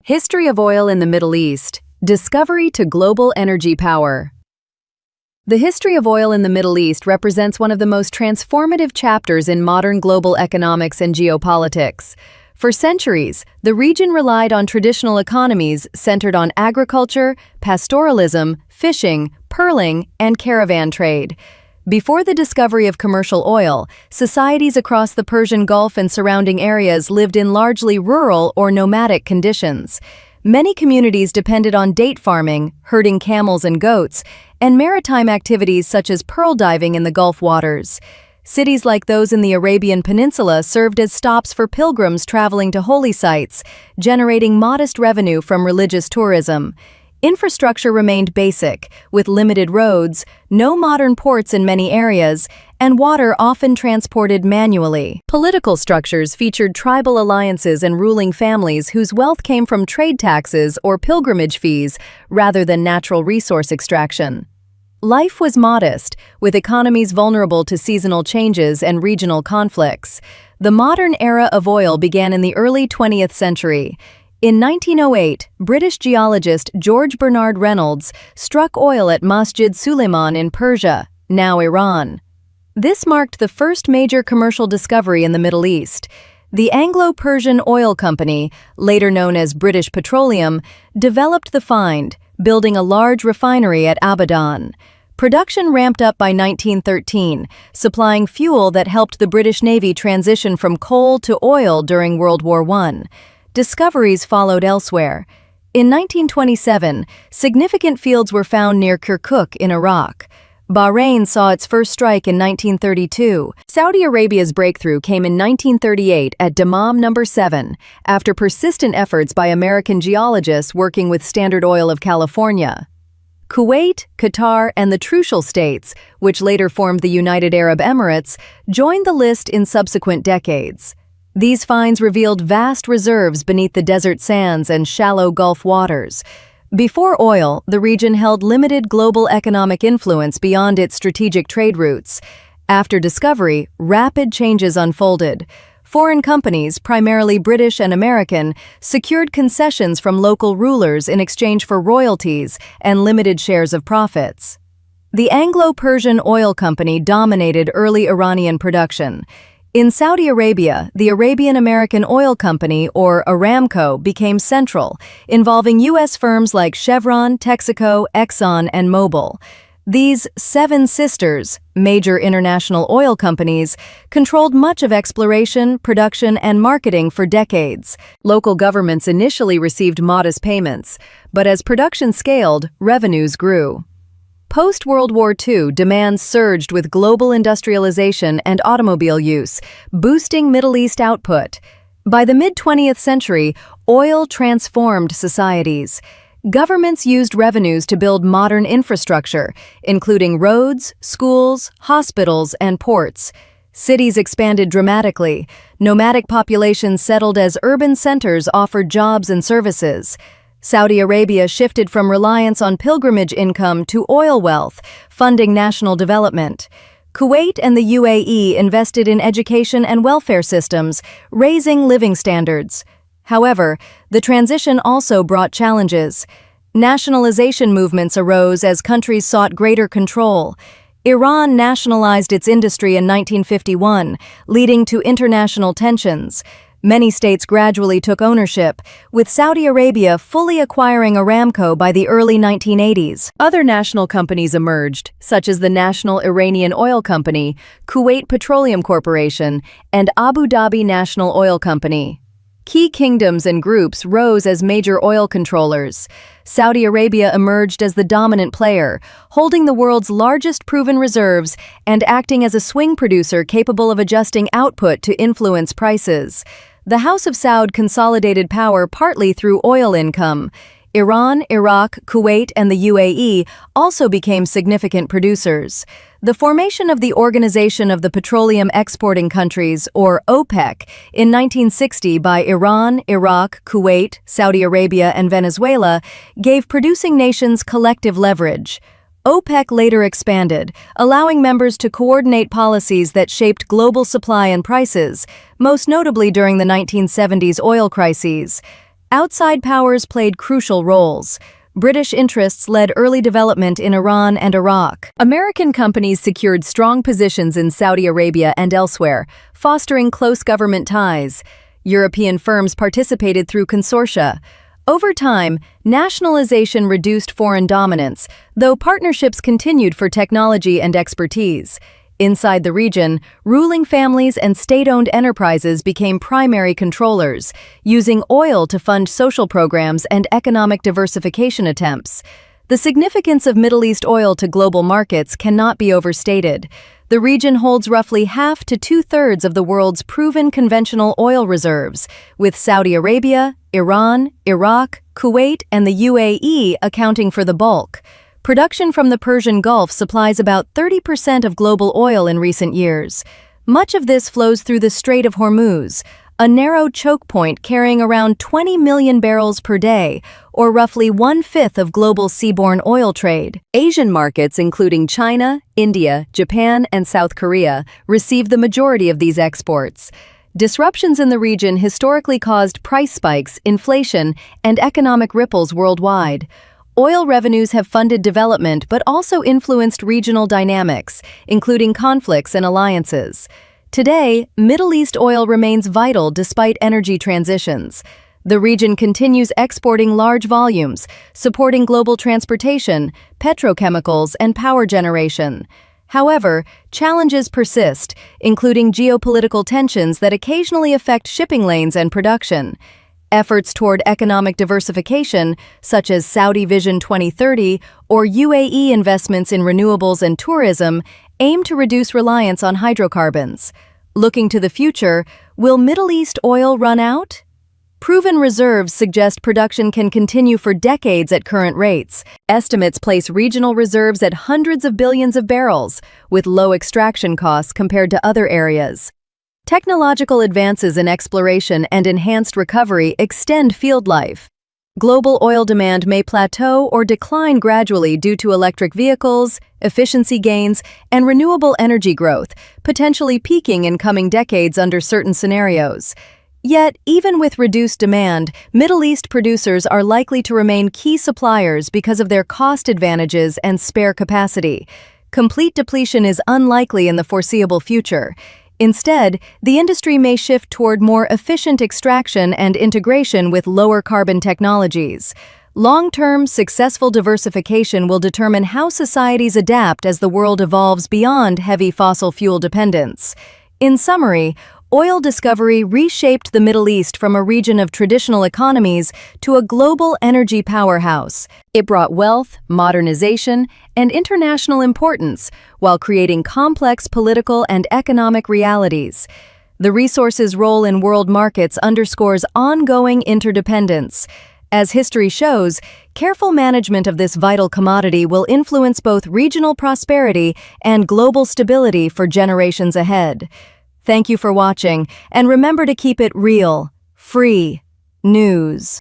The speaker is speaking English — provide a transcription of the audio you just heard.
History of oil in the Middle East, discovery to global energy power. The history of oil in the Middle East represents one of the most transformative chapters in modern global economics and geopolitics. For centuries, the region relied on traditional economies centered on agriculture, pastoralism, fishing, pearling, and caravan trade. Before the discovery of commercial oil, societies across the Persian Gulf and surrounding areas lived in largely rural or nomadic conditions. Many communities depended on date farming, herding camels and goats, and maritime activities such as pearl diving in the Gulf waters. Cities like those in the Arabian Peninsula served as stops for pilgrims traveling to holy sites, generating modest revenue from religious tourism. Infrastructure remained basic, with limited roads, no modern ports in many areas, and water often transported manually. Political structures featured tribal alliances and ruling families whose wealth came from trade taxes or pilgrimage fees rather than natural resource extraction. Life was modest, with economies vulnerable to seasonal changes and regional conflicts. The modern era of oil began in the early 20th century. In 1908, British geologist George Bernard Reynolds struck oil at Masjid Suleiman in Persia, now Iran. This marked the first major commercial discovery in the Middle East. The Anglo-Persian Oil Company, later known as British Petroleum, developed the find, building a large refinery at Abadan. Production ramped up by 1913, supplying fuel that helped the British Navy transition from coal to oil during World War I. Discoveries followed elsewhere. In 1927, significant fields were found near Kirkuk in Iraq. Bahrain saw its first strike in 1932. Saudi Arabia's breakthrough came in 1938 at Dammam No. 7, after persistent efforts by American geologists working with Standard Oil of California. Kuwait, Qatar, and the Trucial States, which later formed the United Arab Emirates, joined the list in subsequent decades. These finds revealed vast reserves beneath the desert sands and shallow Gulf waters. Before oil, the region held limited global economic influence beyond its strategic trade routes. After discovery, rapid changes unfolded. Foreign companies, primarily British and American, secured concessions from local rulers in exchange for royalties and limited shares of profits. The Anglo-Persian Oil Company dominated early Iranian production. In Saudi Arabia, the Arabian-American Oil Company, or Aramco, became central, involving U.S. firms like Chevron, Texaco, Exxon, and Mobil. These seven sisters, major international oil companies, controlled much of exploration, production, and marketing for decades. Local governments initially received modest payments, but as production scaled, revenues grew. Post-World War II, demand surged with global industrialization and automobile use, boosting Middle East output. By the mid-20th century, oil transformed societies. Governments used revenues to build modern infrastructure, including roads, schools, hospitals, and ports. Cities expanded dramatically. Nomadic populations settled as urban centers offered jobs and services. Saudi Arabia shifted from reliance on pilgrimage income to oil wealth, funding national development. Kuwait and the UAE invested in education and welfare systems, raising living standards. However, the transition also brought challenges. Nationalization movements arose as countries sought greater control. Iran nationalized its industry in 1951, leading to international tensions. Many states gradually took ownership, with Saudi Arabia fully acquiring Aramco by the early 1980s. Other national companies emerged, such as the National Iranian Oil Company, Kuwait Petroleum Corporation, and Abu Dhabi National Oil Company. Key kingdoms and groups rose as major oil controllers. Saudi Arabia emerged as the dominant player, holding the world's largest proven reserves and acting as a swing producer capable of adjusting output to influence prices. The House of Saud consolidated power partly through oil income. Iran, Iraq, Kuwait, and the UAE also became significant producers. The formation of the Organization of the Petroleum Exporting Countries, or OPEC, in 1960 by Iran, Iraq, Kuwait, Saudi Arabia, and Venezuela gave producing nations collective leverage. OPEC later expanded, allowing members to coordinate policies that shaped global supply and prices, most notably during the 1970s oil crises. outside powers played crucial roles. British interests led early development in Iran and Iraq. American companies secured strong positions in Saudi Arabia and elsewhere, fostering close government ties. European firms participated through consortia. Over time, nationalization reduced foreign dominance, though partnerships continued for technology and expertise. Inside the region, ruling families and state-owned enterprises became primary controllers, using oil to fund social programs and economic diversification attempts. The significance of Middle East oil to global markets cannot be overstated. The region holds roughly half to two-thirds of the world's proven conventional oil reserves, with Saudi Arabia, Iran, Iraq, Kuwait, and the UAE accounting for the bulk. Production from the Persian Gulf supplies about 30% of global oil in recent years. Much of this flows through the Strait of Hormuz, a narrow choke point carrying around 20 million barrels per day, or roughly 1/5 of global seaborne oil trade. Asian markets, including China, India, Japan, and South Korea, receive the majority of these exports. Disruptions in the region historically caused price spikes, inflation, and economic ripples worldwide. Oil revenues have funded development but also influenced regional dynamics, including conflicts and alliances. Today, Middle East oil remains vital despite energy transitions. The region continues exporting large volumes, supporting global transportation, petrochemicals, and power generation. However, challenges persist, including geopolitical tensions that occasionally affect shipping lanes and production. Efforts toward economic diversification, such as Saudi Vision 2030 or UAE investments in renewables and tourism, aim to reduce reliance on hydrocarbons. Looking to the future, will Middle East oil run out? Proven reserves suggest production can continue for decades at current rates. Estimates place regional reserves at hundreds of billions of barrels, with low extraction costs compared to other areas. Technological advances in exploration and enhanced recovery extend field life. Global oil demand may plateau or decline gradually due to electric vehicles, efficiency gains, and renewable energy growth, potentially peaking in coming decades under certain scenarios. Yet, even with reduced demand, Middle East producers are likely to remain key suppliers because of their cost advantages and spare capacity. Complete depletion is unlikely in the foreseeable future. Instead, the industry may shift toward more efficient extraction and integration with lower carbon technologies. Long-term, successful diversification will determine how societies adapt as the world evolves beyond heavy fossil fuel dependence. In summary, oil discovery reshaped the Middle East from a region of traditional economies to a global energy powerhouse. It brought wealth, modernization, and international importance while creating complex political and economic realities. The resource's role in world markets underscores ongoing interdependence. As history shows, careful management of this vital commodity will influence both regional prosperity and global stability for generations ahead. Thank you for watching, and remember to keep it real, free news.